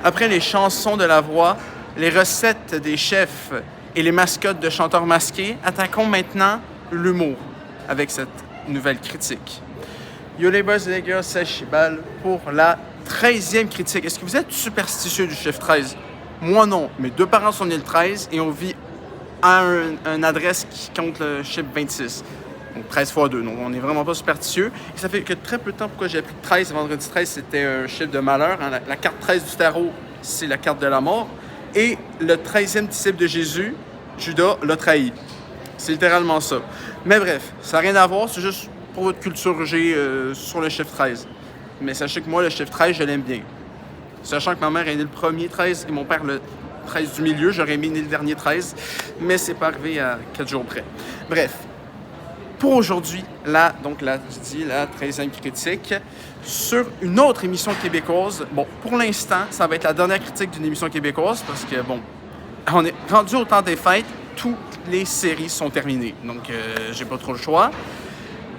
Après les chansons de la voix, les recettes des chefs et les mascottes de chanteurs masqués, attaquons maintenant l'humour avec cette nouvelle critique. Yo les boys et les gars, c'est Chibal pour la 13e critique. Est-ce que vous êtes superstitieux du chiffre 13? Moi non, mes deux parents sont nés le 13 et on vit à une adresse qui compte le chiffre 26. Donc 13 x 2, donc on n'est vraiment pas superstitieux. Et ça fait que très peu de temps pourquoi j'ai appris que 13, vendredi 13, c'était un chiffre de malheur. Hein. La carte 13 du tarot, c'est la carte de la mort. Et le 13e disciple de Jésus, Judas, l'a trahi. C'est littéralement ça. Mais bref, ça n'a rien à voir, c'est juste pour votre culture G sur le chiffre 13. Mais sachez que moi, le chiffre 13, je l'aime bien. Sachant que ma mère est née le premier 13 et mon père le 13 du milieu, j'aurais aimé né le dernier 13, mais c'est pas arrivé à 4 jours près. Bref, pour aujourd'hui, la 13e critique sur une autre émission québécoise. Bon, pour l'instant, ça va être la dernière critique d'une émission québécoise parce que, bon, on est rendu au temps des fêtes, toutes les séries sont terminées, donc j'ai pas trop le choix.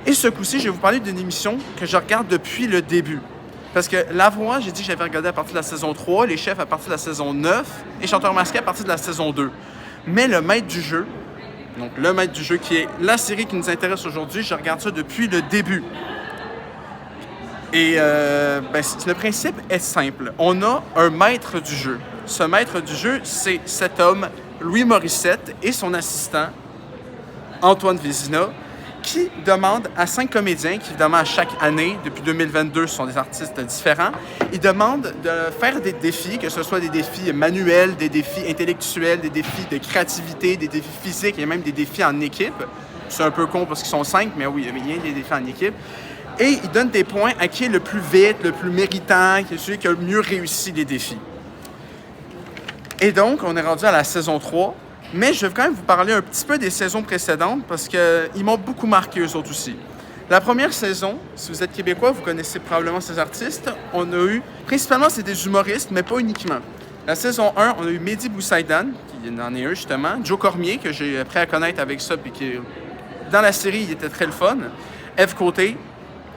Et ce coup-ci, je vais vous parler d'une émission que je regarde depuis le début. Parce que La Voix, j'ai dit que j'avais regardé à partir de la saison 3, Les Chefs à partir de la saison 9 et Chanteurs masqués à partir de la saison 2. Mais le maître du jeu, donc le maître du jeu qui est la série qui nous intéresse aujourd'hui, je regarde ça depuis le début. Et le principe est simple. On a un maître du jeu. Ce maître du jeu, c'est cet homme, Louis Morissette, et son assistant, Antoine Vézina, qui demande à 5 comédiens, qui évidemment à chaque année, depuis 2022, sont des artistes différents, ils demandent de faire des défis, que ce soit des défis manuels, des défis intellectuels, des défis de créativité, des défis physiques et même des défis en équipe. C'est un peu con parce qu'ils sont 5, mais oui, il y a des défis en équipe. Et ils donnent des points à qui est le plus vite, le plus méritant, qui est celui qui a le mieux réussi les défis. Et donc, on est rendu à la saison 3. Mais je vais quand même vous parler un petit peu des saisons précédentes parce qu'ils m'ont beaucoup marqué eux autres aussi. La première saison, si vous êtes québécois, vous connaissez probablement ces artistes. On a eu, principalement c'est des humoristes, mais pas uniquement. La saison 1, on a eu Mehdi Boussaïdan, qui en est un justement, Joe Cormier, que j'ai appris à connaître avec ça, puis qui, dans la série, il était très le fun. Ève Côté,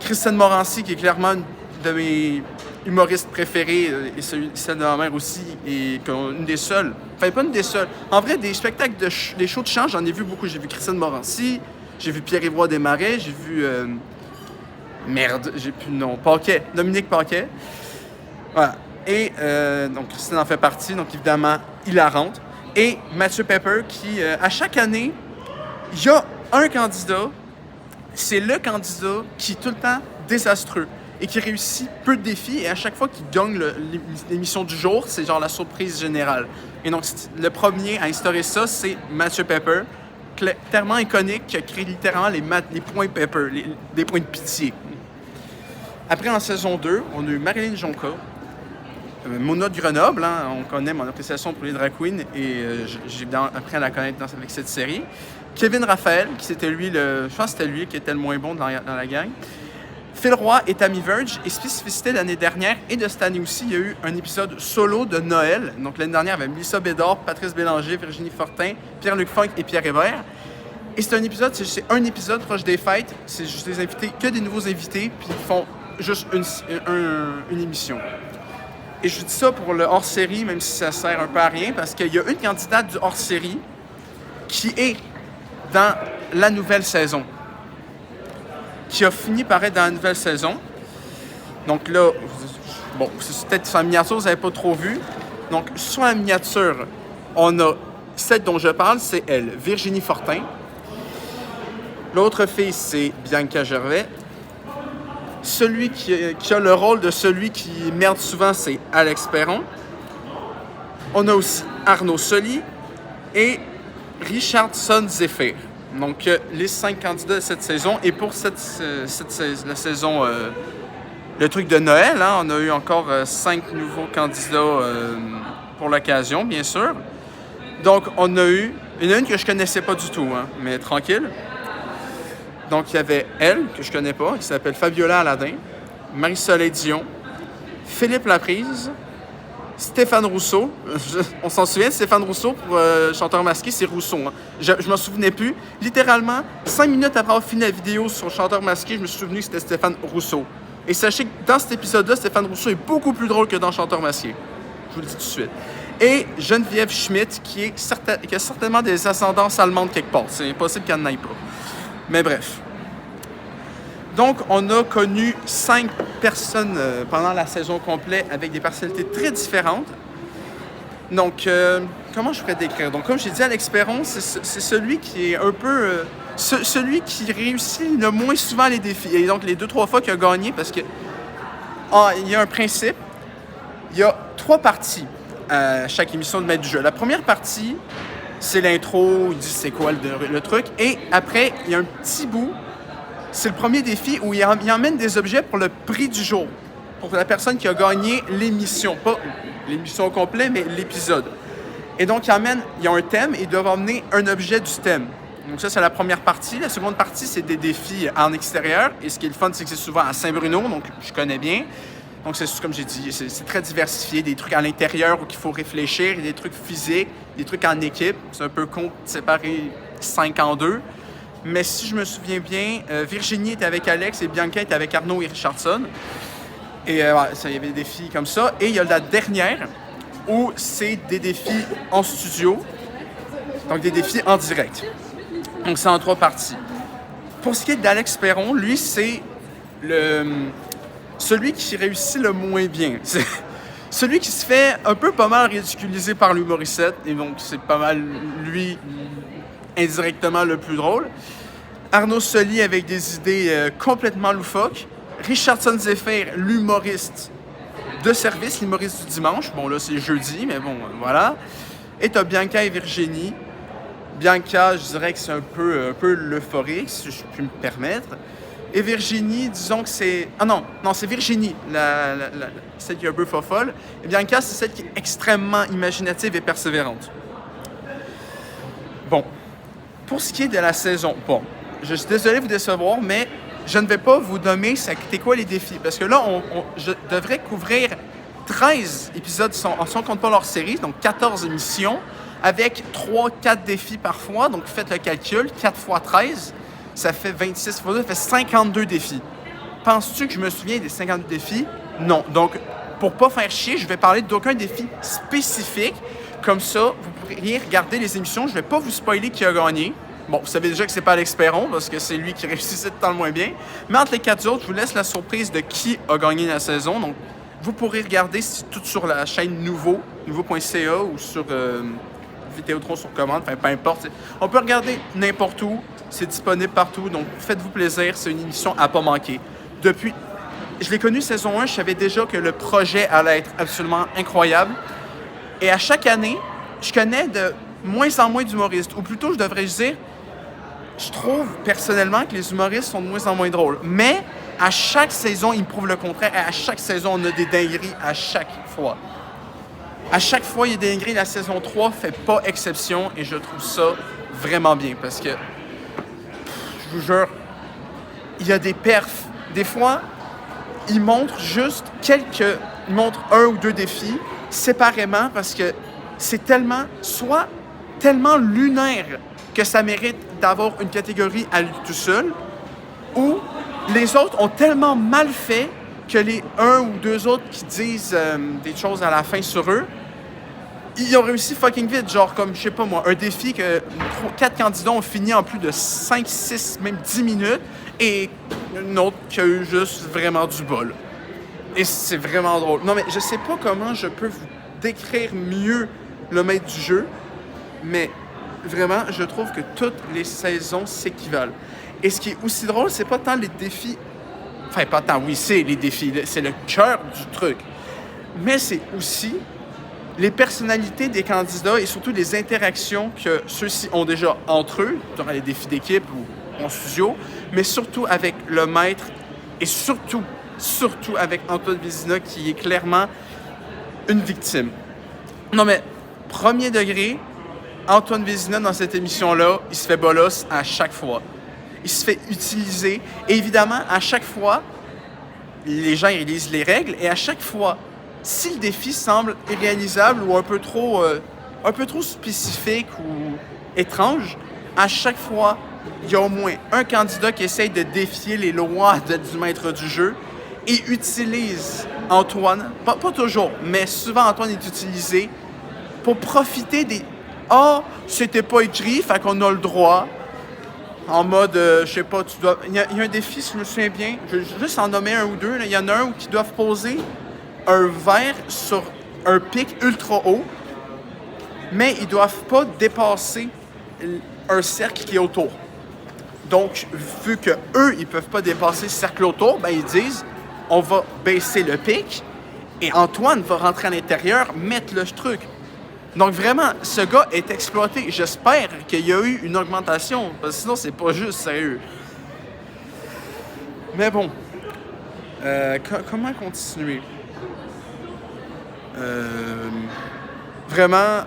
Christine Morancy, qui est clairement une de mes humoristes préférés, et celle de ma mère aussi, et une des seules. Enfin, pas une des seules. En vrai, des spectacles, des shows de chant, j'en ai vu beaucoup. J'ai vu Christine Morancy, j'ai vu Pierre-Yvroy Desmarais, j'ai vu... j'ai plus le nom. Paquet, Dominique Paquet. Voilà. Et donc, Christine en fait partie, donc évidemment, hilarante. Et Mathieu Pepper, qui, à chaque année, il y a un candidat, c'est le candidat qui est tout le temps désastreux et qui réussit peu de défis, et à chaque fois qu'il gagne l'émission du jour, c'est genre la surprise générale. Et donc, le premier à instaurer ça, c'est Mathieu Pepper, tellement iconique qu'il a créé littéralement les points Pepper, des points de pitié. Après, en saison 2, on a eu Marilyn Jonca, Mona de Grenoble, hein, on connaît mon appréciation pour les drag queens, et j'ai appris à la connaître avec cette série. Kevin Raphaël, je pense que c'était lui qui était le moins bon dans la gang. Phil Roy et Tammy Verge, et spécificité de l'année dernière et de cette année aussi, il y a eu un épisode solo de Noël. Donc l'année dernière, il y avait Mélissa Bédard, Patrice Bélanger, Virginie Fortin, Pierre-Luc Funk et Pierre Hébert. Et c'est un épisode proche des fêtes. C'est juste des invités, que des nouveaux invités, puis ils font juste une émission. Et je dis ça pour le hors-série, même si ça sert un peu à rien, parce qu'il y a une candidate du hors-série qui est dans la nouvelle saison, qui a fini par être dans la nouvelle saison. Donc là, bon, c'est peut-être sur la miniature, vous n'avez pas trop vu. Donc, sur la miniature, on a celle dont je parle, c'est elle, Virginie Fortin. L'autre fille, c'est Bianca Gervais. Celui qui a le rôle de celui qui merde souvent, c'est Alex Perron. On a aussi Arnaud Soli et Richardson Zephyr. Donc, les 5 candidats de cette saison. Et pour la saison, le truc de Noël, hein, on a eu encore 5 nouveaux candidats pour l'occasion, bien sûr. Donc, on a eu... Il y en a une que je connaissais pas du tout, hein, mais tranquille. Donc, il y avait elle, que je connais pas, qui s'appelle Fabiola Aladin, Marie-Soleil Dion, Philippe Laprise, Stéphane Rousseau. On s'en souvient, Stéphane Rousseau, pour Chanteur masqué, c'est Rousseau. Hein. Je m'en souvenais plus. Littéralement, 5 minutes après avoir fini la vidéo sur Chanteur masqué, je me suis souvenu que c'était Stéphane Rousseau. Et sachez que dans cet épisode-là, Stéphane Rousseau est beaucoup plus drôle que dans Chanteur masqué. vous le dis tout de suite. Et Geneviève Schmidt, qui a certainement des ascendances allemandes quelque part. C'est impossible qu'elle n'en ait pas. Mais bref. Donc, on a connu 5 personnes pendant la saison complète avec des personnalités très différentes. Donc, comment je pourrais décrire? Donc, comme j'ai dit, Alex Perron, c'est celui qui est un peu... celui qui réussit le moins souvent les défis. Et donc, les 2-3 fois qu'il a gagné, parce que il y a un principe. Il y a 3 parties à chaque émission de Maître du jeu. La première partie, c'est l'intro, il dit c'est quoi le truc. Et après, il y a un petit bout. C'est le premier défi où il emmène des objets pour le prix du jour. Pour la personne qui a gagné l'émission. Pas l'émission au complet, mais l'épisode. Et donc, il y a un thème et ils doivent emmener un objet du thème. Donc ça, c'est la première partie. La seconde partie, c'est des défis en extérieur. Et ce qui est le fun, c'est que c'est souvent à Saint-Bruno, donc je connais bien. Donc c'est comme j'ai dit, c'est très diversifié. Des trucs à l'intérieur où il faut réfléchir, des trucs physiques, des trucs en équipe. C'est un peu con de séparer 5 en 2. Mais si je me souviens bien, Virginie était avec Alex et Bianca était avec Arnaud et Richardson. Et il y avait des défis comme ça. Et il y a la dernière où c'est des défis en studio. Donc des défis en direct. Donc c'est en 3 parties. Pour ce qui est d'Alex Perron, lui, c'est celui qui réussit le moins bien. C'est celui qui se fait un peu pas mal ridiculiser par l'humoriste. Et donc c'est pas mal, lui, indirectement le plus drôle. Arnaud Soli avec des idées complètement loufoques. Richardson Zephyr, l'humoriste de service, l'humoriste du dimanche. Bon, là, c'est jeudi, mais bon, voilà. Et t'as Bianca et Virginie. Bianca, je dirais que c'est un peu l'euphorique, si je puis me permettre. Et Virginie, disons que c'est... Ah non, c'est Virginie, celle qui est un peu fofolle. Et Bianca, c'est celle qui est extrêmement imaginative et persévérante. Bon, pour ce qui est de la saison, bon, je suis désolé de vous décevoir, mais je ne vais pas vous nommer c'était quoi les défis. Parce que là, je devrais couvrir 13 épisodes sans compte pas leur série, donc 14 émissions, avec 3-4 défis parfois. Donc faites le calcul, 4 x 13, ça fait 26 fois 2, ça fait 52 défis. Penses-tu que je me souviens des 52 défis? Non. Donc, pour pas faire chier, je vais parler d'aucun défi spécifique. Comme ça, vous pourriez regarder les émissions. Je vais pas vous spoiler qui a gagné. Bon, vous savez déjà que c'est pas Alex Perron, parce que c'est lui qui réussissait de temps le moins bien. Mais entre les 4 autres, je vous laisse la surprise de qui a gagné la saison. Donc, vous pourrez regarder tout sur la chaîne nouveau.ca ou sur Vidéotron sur commande, enfin, peu importe. On peut regarder n'importe où. C'est disponible partout, donc faites-vous plaisir. C'est une émission à pas manquer. Depuis, je l'ai connu saison 1, je savais déjà que le projet allait être absolument incroyable. Et à chaque année, je connais de moins en moins d'humoristes. Ou plutôt, je devrais dire, je trouve personnellement que les humoristes sont de moins en moins drôles. Mais à chaque saison, ils me prouvent le contraire. Et à chaque saison, on a des dingueries à chaque fois. À chaque fois, il y a des dingueries. La saison 3 fait pas exception. Et je trouve ça vraiment bien. Parce que, je vous jure, il y a des perfs. Des fois, ils montrent juste ils montrent 1 ou 2 défis séparément parce que c'est tellement lunaire que ça mérite d'avoir une catégorie à lui tout seul, ou les autres ont tellement mal fait que les 1 ou 2 autres qui disent des choses à la fin sur eux, ils ont réussi fucking vite, genre comme, je sais pas moi, un défi que 4 candidats ont fini en plus de 5, 6, même 10 minutes, et une autre qui a eu juste vraiment du bol. Et c'est vraiment drôle. Non, mais je sais pas comment je peux vous décrire mieux le maître du jeu, mais vraiment, je trouve que toutes les saisons s'équivalent. Et ce qui est aussi drôle, c'est pas tant les défis... Enfin, pas tant, oui, c'est les défis, c'est le cœur du truc. Mais c'est aussi les personnalités des candidats et surtout les interactions que ceux-ci ont déjà entre eux, durant les défis d'équipe ou en studio, mais surtout avec le maître et surtout avec Antoine Vézina, qui est clairement une victime. Non, mais premier degré, Antoine Vézina, dans cette émission-là, il se fait bolos à chaque fois. Il se fait utiliser. Et évidemment, à chaque fois, les gens ils lisent les règles, et à chaque fois, si le défi semble irréalisable ou un peu trop spécifique ou étrange, à chaque fois, il y a au moins un candidat qui essaye de défier les lois du maître du jeu. et utilise Antoine, pas toujours, mais souvent Antoine est utilisé pour profiter des « Ah, c'était pas écrit, fait qu'on a le droit ». En mode, je sais pas, tu dois. Il y a un défi, si je me souviens bien, je vais juste en nommer un ou deux. Il y en a un où ils doivent poser un verre sur un pic ultra haut, mais ils doivent pas dépasser un cercle qui est autour. Donc, vu que eux, ils peuvent pas dépasser ce cercle autour, ben ils disent, on va baisser le pic et Antoine va rentrer à l'intérieur, mettre le truc. Donc vraiment, ce gars est exploité. J'espère qu'il y a eu une augmentation, parce que sinon, c'est pas juste sérieux. Mais bon, comment continuer? Vraiment,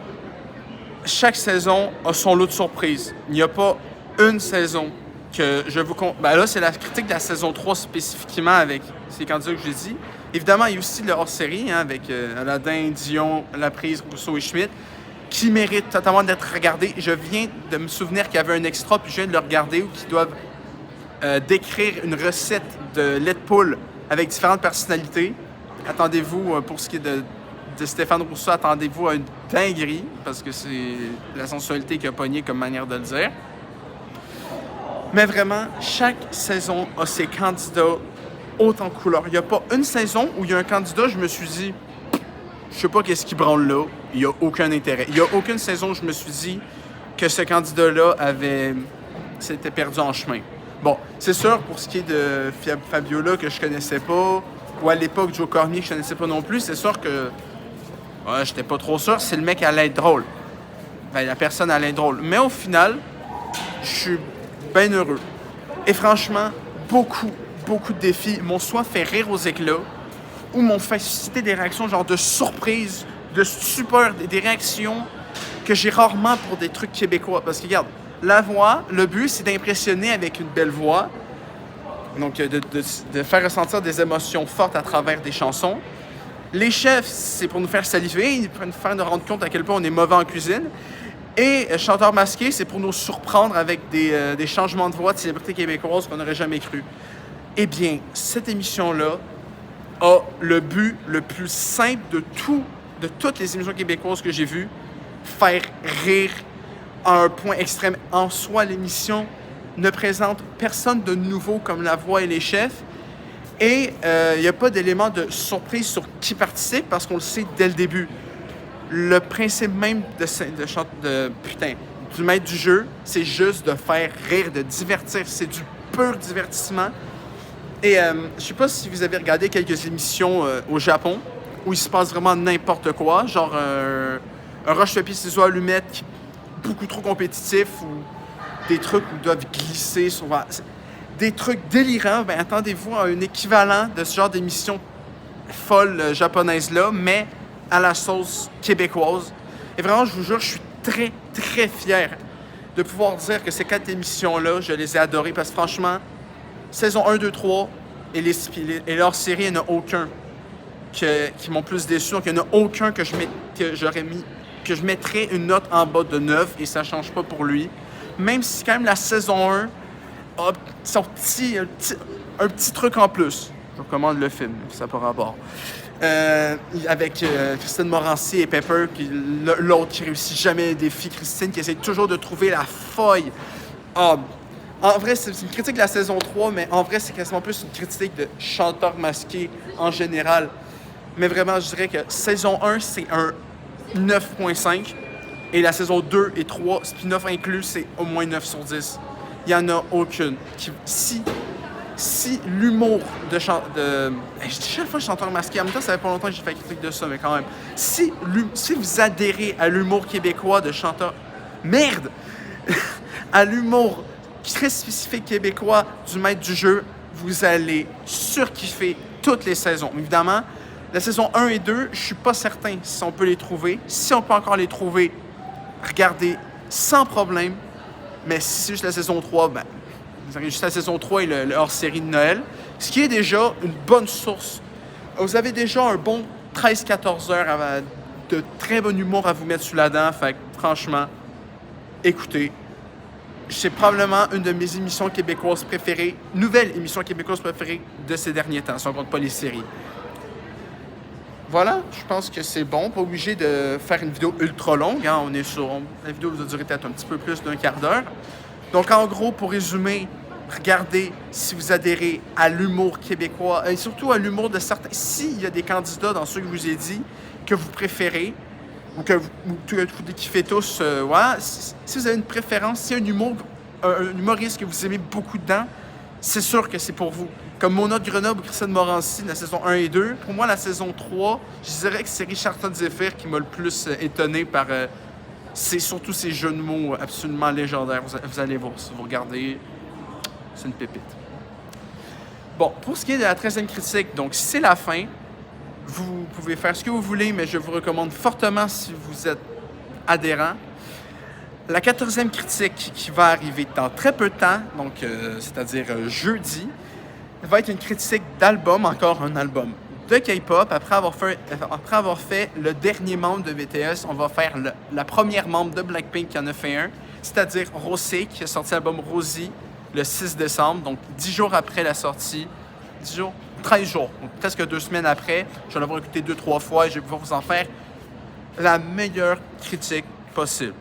chaque saison a son lot de surprises. Il n'y a pas une saison que je vous compte. Ben là, c'est la critique de la saison 3 spécifiquement avec ces candidats que j'ai dit. Évidemment, il y a aussi le hors-série avec Aladdin, Dion, Laprise, Rousseau et Schmitt, qui mérite totalement d'être regardé. Je viens de me souvenir qu'il y avait un extra, puis je viens de le regarder, où ils doivent décrire une recette de lait de poule avec différentes personnalités. Attendez-vous, pour ce qui est de Stéphane Rousseau, attendez-vous à une dinguerie, parce que c'est la sensualité qui a pogné comme manière de le dire. Mais vraiment, chaque saison a ses candidats haut en couleur. Il n'y a pas une saison où il y a un candidat, je me suis dit, je sais pas qu'est-ce qui branle là, il n'y a aucun intérêt. Il n'y a aucune saison où je me suis dit que ce candidat-là s'était perdu en chemin. Bon, c'est sûr, pour ce qui est de Fabiola, que je connaissais pas, ou à l'époque Joe Cormier, que je connaissais pas non plus, c'est sûr que j'étais pas trop sûr si le mec allait être drôle. Ben, la personne allait être drôle. Mais au final, je suis bien heureux. Et franchement, beaucoup de défis m'ont soit fait rire aux éclats ou m'ont fait susciter des réactions genre de surprise, de stupeur, des réactions que j'ai rarement pour des trucs québécois. Parce que regarde, la voix, le but, c'est d'impressionner avec une belle voix, donc de faire ressentir des émotions fortes à travers des chansons. Les chefs, c'est pour nous faire saliver, pour nous faire nous rendre compte à quel point on est mauvais en cuisine. Et chanteur masqué, c'est pour nous surprendre avec des changements de voix de célébrités québécoises qu'on n'aurait jamais cru. Eh bien, cette émission-là a le but le plus simple de toutes les émissions québécoises que j'ai vues, faire rire à un point extrême. En soi, l'émission ne présente personne de nouveau comme La Voix et les chefs. Et il n'y a pas d'élément de surprise sur qui participe parce qu'on le sait dès le début. Le principe même du maître du jeu, c'est juste de faire rire, de divertir. C'est du pur divertissement. Et je sais pas si vous avez regardé quelques émissions au Japon où il se passe vraiment n'importe quoi, genre un roche-papier-ciseaux allumettes beaucoup trop compétitif ou des trucs où ils doivent glisser sur... Des trucs délirants, ben attendez-vous à un équivalent de ce genre d'émission folle japonaise-là, mais à la sauce québécoise. Et vraiment, je vous jure, je suis très, très fier de pouvoir dire que ces 4 émissions-là, je les ai adorées parce que franchement, saison 1, 2, 3 et leur série, il n'y en a aucun qui m'ont plus déçu. Donc, il n'y en a aucun que je mettrais une note en bas de 9 et ça ne change pas pour lui. Même si quand même la saison 1 a un petit truc en plus. Je recommande le film, ça n'a pas rapport. Avec Christine Morancy et Pepper, puis l'autre qui réussit jamais les défis, Christine, qui essaie toujours de trouver la faille. En vrai, c'est une critique de la saison 3, mais en vrai, c'est quasiment plus une critique de chanteurs masqués en général. Mais vraiment, je dirais que saison 1, c'est un 9.5, et la saison 2 et 3, spin-off inclus, c'est au moins 9 sur 10. Il n'y en a aucune. Si l'humour je dis chaque fois chanteur masqué, en même temps, ça fait pas longtemps que j'ai fait critique de ça, mais quand même. Si vous adhérez à l'humour québécois de chanteur... Merde! À l'humour très spécifique québécois du maître du jeu, vous allez surkiffer toutes les saisons. Évidemment, la saison 1 et 2, je suis pas certain si on peut les trouver. Si on peut encore les trouver, regardez sans problème. Mais si c'est juste la saison 3, ben, vous avez juste la saison 3 et le hors-série de Noël. Ce qui est déjà une bonne source. Vous avez déjà un bon 13-14 heures de très bon humour à vous mettre sous la dent. Fait que, franchement, écoutez, c'est probablement une de mes émissions québécoises préférées, nouvelle émission québécoise préférée de ces derniers temps, si on compte pas les séries. Voilà, je pense que c'est bon. Pas obligé de faire une vidéo ultra longue. Hein. La vidéo va durer peut-être un petit peu plus d'un quart d'heure. Donc, en gros, pour résumer, regardez si vous adhérez à l'humour québécois et surtout à l'humour de certains. S'il y a des candidats dans ceux que je vous ai dit que vous préférez ou que vous kiffez tous, si vous avez une préférence, si un humoriste que vous aimez beaucoup dedans, c'est sûr que c'est pour vous. Comme Mona de Grenoble ou Christine Morancy, la saison 1 et 2. Pour moi, la saison 3, je dirais que c'est Richard Zephyr qui m'a le plus étonné par c'est surtout ces jeux de mots absolument légendaires. Vous allez voir, si vous regardez, c'est une pépite. Bon, pour ce qui est de la 13e critique, donc si c'est la fin, vous pouvez faire ce que vous voulez, mais je vous recommande fortement si vous êtes adhérent. La 14e critique qui va arriver dans très peu de temps, donc c'est-à-dire jeudi, va être une critique d'album, encore un album de K-pop. Après avoir fait le dernier membre de BTS, on va faire la première membre de Blackpink qui en a fait un, c'est-à-dire Rosé, qui a sorti l'album Rosie le 6 décembre, donc 10 jours après la sortie. 13 jours, donc presque 2 semaines après. Je vais l'avoir écouté 2-3 fois et je vais pouvoir vous en faire la meilleure critique possible.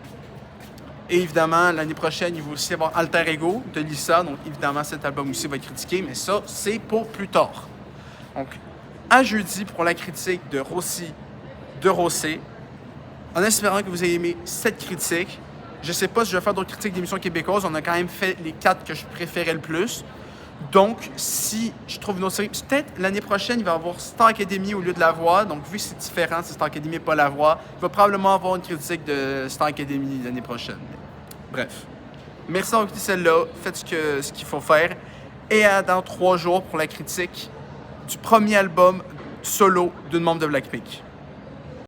Et évidemment, l'année prochaine, il va aussi y avoir Alter Ego de Lisa. Donc, évidemment, cet album aussi va être critiqué, mais ça, c'est pour plus tard. Donc, à jeudi pour la critique de Rossi de Rosé. En espérant que vous ayez aimé cette critique. Je ne sais pas si je vais faire d'autres critiques d'émissions québécoises. On a quand même fait les 4 que je préférais le plus. Donc, si je trouve une autre série, peut-être l'année prochaine, il va y avoir Star Academy au lieu de La Voix. Donc, vu que c'est différent, c'est Star Academy et pas La Voix, il va probablement avoir une critique de Star Academy l'année prochaine. Bref. Merci d'avoir écouté celle-là. Faites ce qu'il faut faire. Et dans 3 jours pour la critique du premier album solo d'une membre de Blackpink.